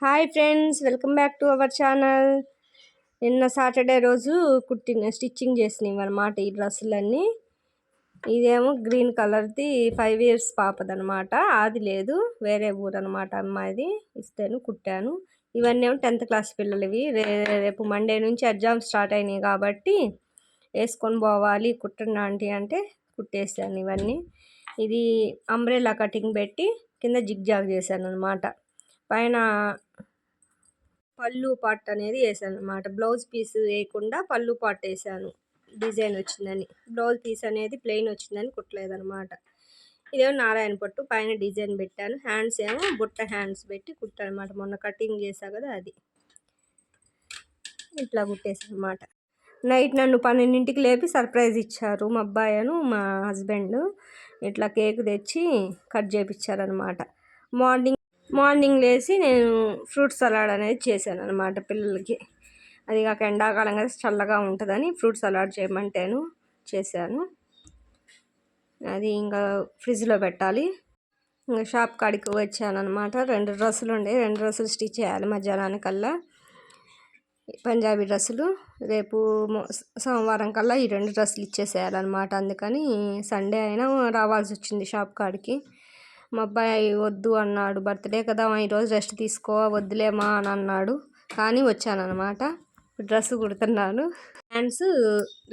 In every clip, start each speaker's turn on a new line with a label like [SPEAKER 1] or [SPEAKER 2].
[SPEAKER 1] Hi friends, welcome back to our channel. నిన్న Saturday రోజు stitching చేసినవి అనమాట ఈ డ్రెస్సులన్నీ. ఇదేమో గ్రీన్ కలర్ది 5 years పాపదనమాట. అది లేదు, వేరే ఊరు అనమాట అమ్మాయిది. ఇస్తేను కుట్టాను. ఇవన్నీ ఏమో 10th క్లాస్ పిల్లలవి. రేపు మండే నుంచి ఎగ్జామ్స్ స్టార్ట్ అయినాయి కాబట్టి వేసుకొని పోవాలి కుట్టండి ఆంటీ అంటే కుట్టేసాను ఇవన్నీ. ఇది అంబ్రెల్లా కటింగ్ పెట్టి కింద జిగ్జాగ్ చేశాను అనమాట. పైన పళ్ళు పార్ట్ అనేది వేసాను అనమాట. బ్లౌజ్ పీస్ వేయకుండా పళ్ళు పార్ట్ వేసాను, డిజైన్ వచ్చిందని. బ్లౌజ్ పీస్ అనేది ప్లెయిన్ వచ్చిందని కుట్టలేదనమాట. ఇదేమో నారాయణ పట్టు, పైన డిజైన్ పెట్టాను. హ్యాండ్స్ ఏమో బుట్ట హ్యాండ్స్ పెట్టి కుట్టానమాట. మొన్న కటింగ్ చేసా కదా అది. ఇట్లా కుట్టేసాను అనమాట. నైట్ నన్ను 12ంటికి లేపి సర్ప్రైజ్ ఇచ్చారు మా అబ్బాయిను మా హస్బెండ్. ఇట్లా కేక్ తెచ్చి కట్ చేయించారనమాట. మార్నింగ్ లేచి నేను ఫ్రూట్ సలాడ్ అనేది చేశాను అనమాట పిల్లలకి. అది కాక ఎండాకాలం కదా చల్లగా ఉంటుందని ఫ్రూట్ సలాడ్ చేయమంటేను చేశాను. అది ఇంకా ఫ్రిడ్జ్లో పెట్టాలి. ఇంకా షాప్ కాడికి వచ్చాను అనమాట. 2 డ్రెస్సులు ఉండే, 2 డ్రెస్సులు స్టిచ్ చేయాలి మధ్యాహ్నానికల్లా. పంజాబీ డ్రెస్సులు రేపు సోమవారం కల్లా ఈ 2 డ్రెస్సులు ఇచ్చేసేయాలన్నమాట. అందుకని సండే అయినా రావాల్సి వచ్చింది షాప్ కాడికి. మా అబ్బాయి వద్దు అన్నాడు, బర్త్డే కదా ఈరోజు రెస్ట్ తీసుకో వద్దులేమా అని అన్నాడు. కానీ వచ్చానమాట. డ్రెస్ కుడుతున్నాను. హ్యాండ్స్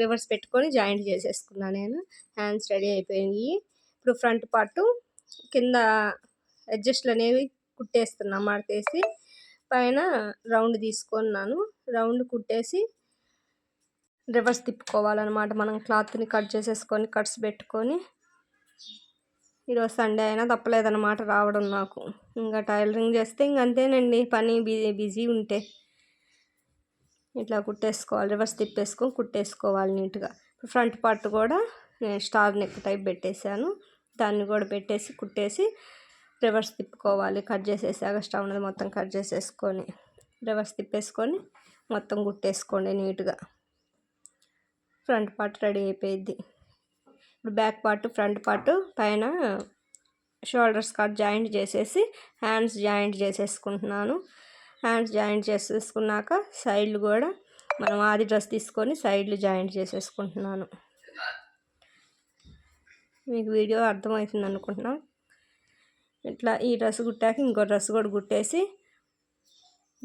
[SPEAKER 1] రివర్స్ పెట్టుకొని జాయింట్ చేసేసుకున్నాను నేను. హ్యాండ్స్ రెడీ అయిపోయినాయి. ఇప్పుడు ఫ్రంట్ పార్టు కింద అడ్జస్ట్లు అనేవి కుట్టేస్తున్నాను మడతేసి. పైన రౌండ్ తీసుకున్నాను. రౌండ్ కుట్టేసి రివర్స్ తిప్పుకోవాలన్నమాట. మనం క్లాత్ని కట్ చేసేసుకొని కట్స్ పెట్టుకొని. ఈరోజు సండే అయినా తప్పలేదన్నమాట రావడం నాకు. ఇంకా టైలరింగ్ చేస్తే ఇంకంతేనండి పని. బిజీ ఉంటే ఇట్లా కుట్టేసుకోవాలి, రివర్స్ తిప్పేసుకొని కుట్టేసుకోవాలి నీట్గా. ఫ్రంట్ పార్ట్ కూడా నేను స్టార్ నెక్ టైప్ పెట్టేశాను. దాన్ని కూడా పెట్టేసి కుట్టేసి రివర్స్ తిప్పుకోవాలి. కట్ చేసేసాక స్టవ్ అనేది మొత్తం కట్ చేసేసుకొని రివర్స్ తిప్పేసుకొని మొత్తం కుట్టేసుకోండి నీట్గా. ఫ్రంట్ పార్ట్ రెడీ అయిపోయింది. ఇప్పుడు బ్యాక్ పార్ట్, ఫ్రంట్ పార్ట్, పైన షోల్డర్స్ కట్ జాయింట్ చేసేసి హ్యాండ్స్ జాయింట్ చేసేసుకుంటున్నాను. హ్యాండ్స్ జాయింట్ చేసేసుకున్నాక సైడ్లు కూడా మనం ఆది డ్రెస్ తీసుకొని సైడ్లు జాయింట్ చేసేసుకుంటున్నాను. మీకు వీడియో అర్థమవుతుంది అనుకుంటున్నా. ఇట్లా ఈ డ్రెస్ కుట్టాక ఇంకో డ్రెస్ కూడా కుట్టేసి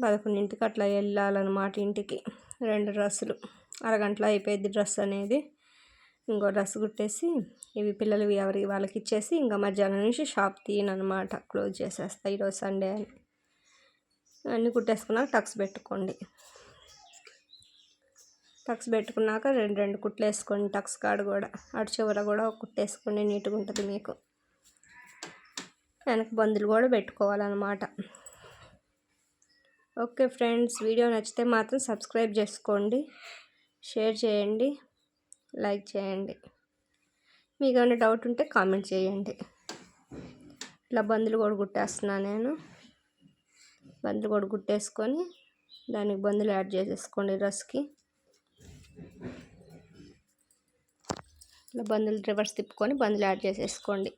[SPEAKER 1] 11ంటికి అట్లా వెళ్ళాలన్నమాట ఇంటికి. 2 డ్రెస్సులు అరగంటలో అయిపోయింది డ్రెస్ అనేది. ఇంకో డ్రెస్ కుట్టేసి ఇవి పిల్లలవి ఎవరికి వాళ్ళకి ఇచ్చేసి ఇంకా మధ్యాహ్నం నుంచి షాప్ తీయనమాట, క్లోజ్ చేసేస్తా ఈరోజు సండే అని. అన్నీ కుట్టేసుకున్నాక టక్స్ పెట్టుకోండి. టక్స్ పెట్టుకున్నాక 2 కుట్లు వేసుకోండి. టక్స్ కాడ కూడా అటు చివర కూడా కుట్టేసుకోండి, నీట్గా ఉంటుంది మీకు. వెనక బందులు కూడా పెట్టుకోవాలన్నమాట. ఓకే ఫ్రెండ్స్, వీడియో నచ్చితే మాత్రం సబ్స్క్రైబ్ చేసుకోండి, షేర్ చేయండి, లైక్ చేయండి. మీకు ఏమైనా డౌట్ ఉంటే కామెంట్ చేయండి. ఇట్లా బందులు కూడా కుట్టేస్తున్నాను నేను. బందులు కూడా కుట్టేసుకొని దానికి బందులు యాడ్ చేసేసుకోండి డ్రెస్కి. ఇట్లా బందులు రివర్స్ తిప్పుకొని బందులు యాడ్ చేసేసుకోండి.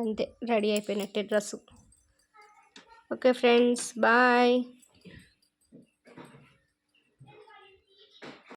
[SPEAKER 1] అంతే, రెడీ అయిపోయినట్టే డ్రెస్సు. Okay friends, bye.